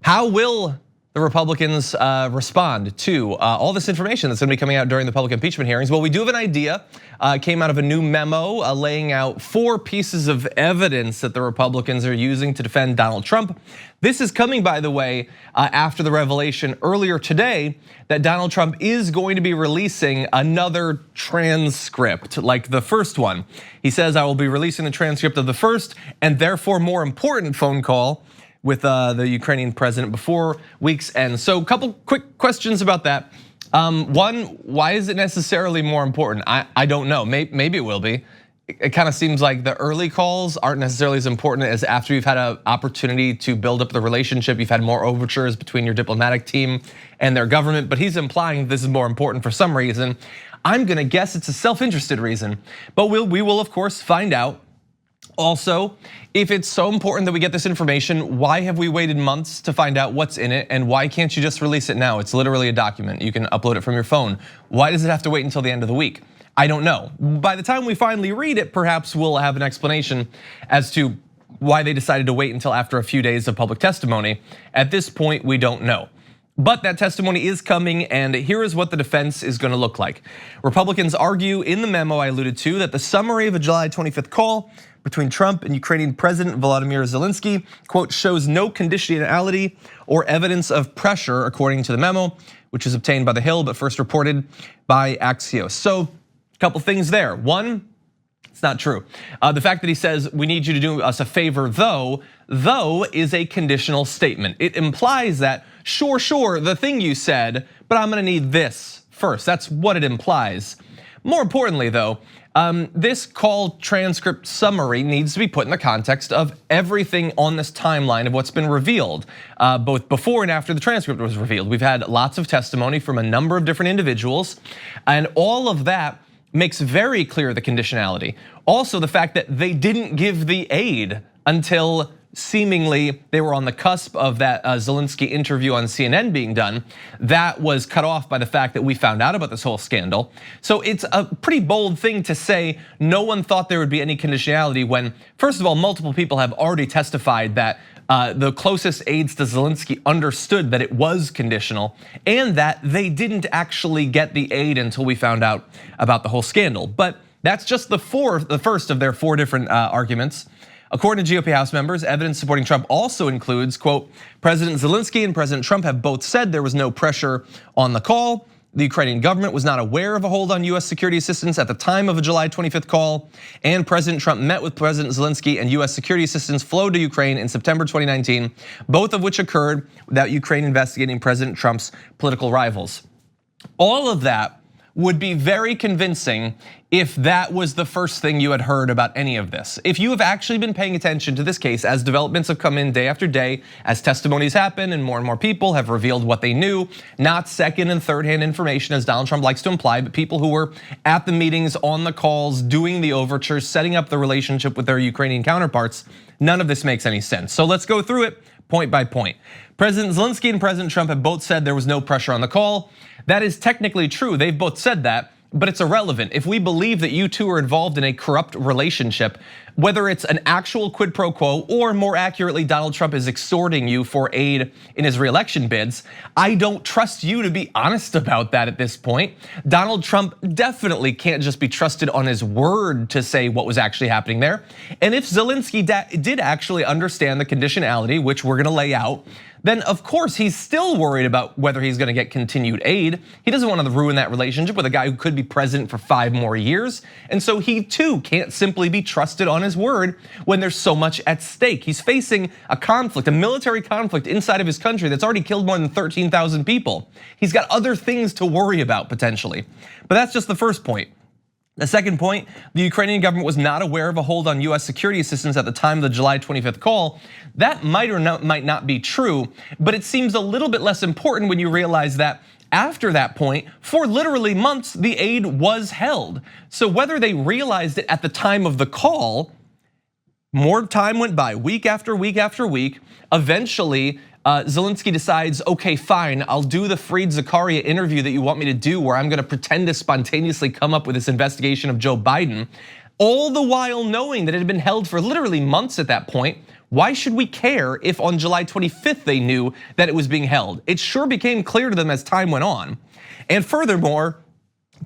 How will the Republicans respond to all this information that's gonna be coming out during the public impeachment hearings? Well, we do have an idea. It came out of a new memo laying out 4 pieces of evidence that the Republicans are using to defend Donald Trump. This is coming, by the way, after the revelation earlier today that Donald Trump is going to be releasing another transcript like the first one. He says, I will be releasing the transcript of the first and therefore more important phone call with the Ukrainian president before week's end. So a couple quick questions about that. One, why is it necessarily more important? I don't know, maybe it will be. It kind of seems like the early calls aren't necessarily as important as after you've had an opportunity to build up the relationship, you've had more overtures between your diplomatic team and their government, but he's implying this is more important for some reason. I'm gonna guess it's a self-interested reason, but we will of course find out. Also, if it's so important that we get this information, why have we waited months to find out what's in it, and why can't you just release it now? It's literally a document, you can upload it from your phone. Why does it have to wait until the end of the week? I don't know. By the time we finally read it, perhaps we'll have an explanation as to why they decided to wait until after a few days of public testimony. At this point, we don't know. But that testimony is coming, and here is what the defense is gonna look like. Republicans argue in the memo I alluded to that the summary of a July 25th call between Trump and Ukrainian President Volodymyr Zelensky, quote, shows no conditionality or evidence of pressure, according to the memo, which is obtained by The Hill, but first reported by Axios. So, a couple things there. One, it's not true. The fact that he says, we need you to do us a favor though is a conditional statement. It implies that, sure, the thing you said, but I'm gonna need this first. That's what it implies. More importantly though, this call transcript summary needs to be put in the context of everything on this timeline of what's been revealed, both before and after the transcript was revealed. We've had lots of testimony from a number of different individuals, and all of that makes very clear the conditionality. Also, the fact that they didn't give the aid until seemingly they were on the cusp of that Zelensky interview on CNN being done. That was cut off by the fact that we found out about this whole scandal. So it's a pretty bold thing to say no one thought there would be any conditionality when, first of all, multiple people have already testified that the closest aides to Zelensky understood that it was conditional and that they didn't actually get the aid until we found out about the whole scandal. But that's just the first of their 4 different arguments. According to GOP House members, evidence supporting Trump also includes, quote, President Zelensky and President Trump have both said there was no pressure on the call. The Ukrainian government was not aware of a hold on US security assistance at the time of a July 25th call. And President Trump met with President Zelensky and US security assistance flowed to Ukraine in September 2019, both of which occurred without Ukraine investigating President Trump's political rivals. All of that would be very convincing if that was the first thing you had heard about any of this. If you have actually been paying attention to this case as developments have come in day after day, as testimonies happen and more people have revealed what they knew, not second and third hand information as Donald Trump likes to imply, but people who were at the meetings, on the calls, doing the overtures, setting up the relationship with their Ukrainian counterparts, none of this makes any sense. So let's go through it point by point. President Zelensky and President Trump have both said there was no pressure on the call. That is technically true, they've both said that, but it's irrelevant. If we believe that you two are involved in a corrupt relationship, whether it's an actual quid pro quo or more accurately, Donald Trump is extorting you for aid in his reelection bids, I don't trust you to be honest about that at this point. Donald Trump definitely can't just be trusted on his word to say what was actually happening there. And if Zelensky did actually understand the conditionality, which we're gonna lay out, then of course he's still worried about whether he's gonna get continued aid. He doesn't want to ruin that relationship with a guy who could be president for 5 more years. And so he too can't simply be trusted on his word when there's so much at stake. He's facing a conflict, a military conflict inside of his country that's already killed more than 13,000 people. He's got other things to worry about potentially. But that's just the first point. The second point, the Ukrainian government was not aware of a hold on US security assistance at the time of the July 25th call. That might or might not be true, but it seems a little bit less important when you realize that after that point, for literally months, the aid was held. So whether they realized it at the time of the call, more time went by, week after week after week, eventually, Zelensky decides, okay, fine, I'll do the Fareed Zakaria interview that you want me to do where I'm gonna pretend to spontaneously come up with this investigation of Joe Biden, all the while knowing that it had been held for literally months at that point, Why should we care if on July 25th they knew that it was being held? It sure became clear to them as time went on. And furthermore,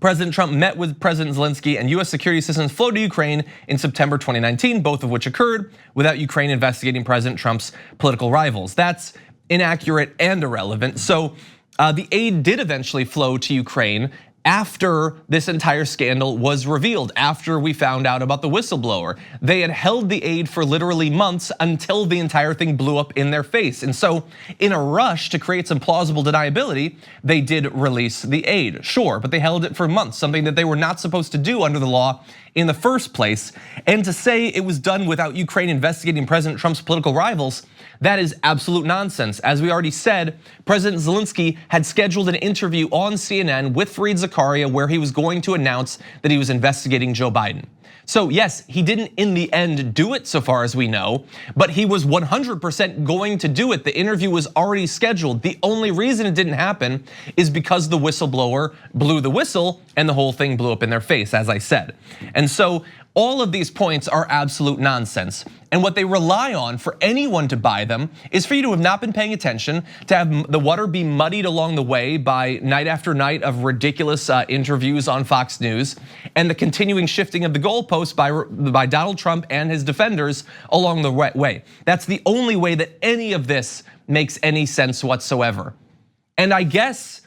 President Trump met with President Zelensky and US security assistance flowed to Ukraine in September 2019, both of which occurred without Ukraine investigating President Trump's political rivals. That's inaccurate and irrelevant. So the aid did eventually flow to Ukraine after this entire scandal was revealed, after we found out about the whistleblower. They had held the aid for literally months until the entire thing blew up in their face. And so in a rush to create some plausible deniability, they did release the aid, sure, but they held it for months, something that they were not supposed to do under the law in the first place. And to say it was done without Ukraine investigating President Trump's political rivals, that is absolute nonsense. As we already said, President Zelensky had scheduled an interview on CNN with Fareed Zakaria where he was going to announce that he was investigating Joe Biden. So yes, he didn't in the end do it so far as we know, but he was 100% going to do it. The interview was already scheduled. The only reason it didn't happen is because the whistleblower blew the whistle and the whole thing blew up in their face, as I said. And so all of these points are absolute nonsense. And what they rely on for anyone to buy them is for you to have not been paying attention, to have the water be muddied along the way by night after night of ridiculous interviews on Fox News, and the continuing shifting of the goalposts by Donald Trump and his defenders along the way. That's the only way that any of this makes any sense whatsoever. And I guess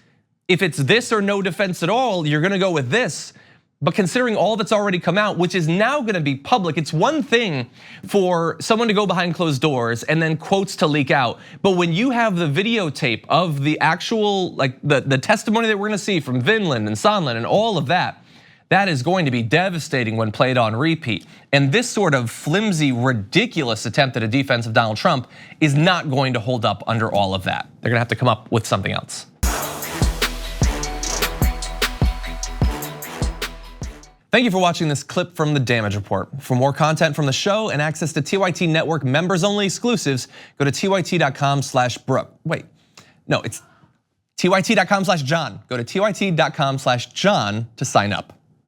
if it's this or no defense at all, you're gonna go with this. But considering all that's already come out, which is now gonna be public, it's one thing for someone to go behind closed doors and then quotes to leak out. But when you have the videotape of the actual, like the testimony that we're gonna see from Vinland and Sondland and all of that, that is going to be devastating when played on repeat. And this sort of flimsy, ridiculous attempt at a defense of Donald Trump is not going to hold up under all of that. They're gonna have to come up with something else. Thank you for watching this clip from the Damage Report. For more content from the show and access to TYT Network members only exclusives, go to tyt.com/Brooke. Wait, no, it's tyt.com/John. Go to tyt.com/John to sign up.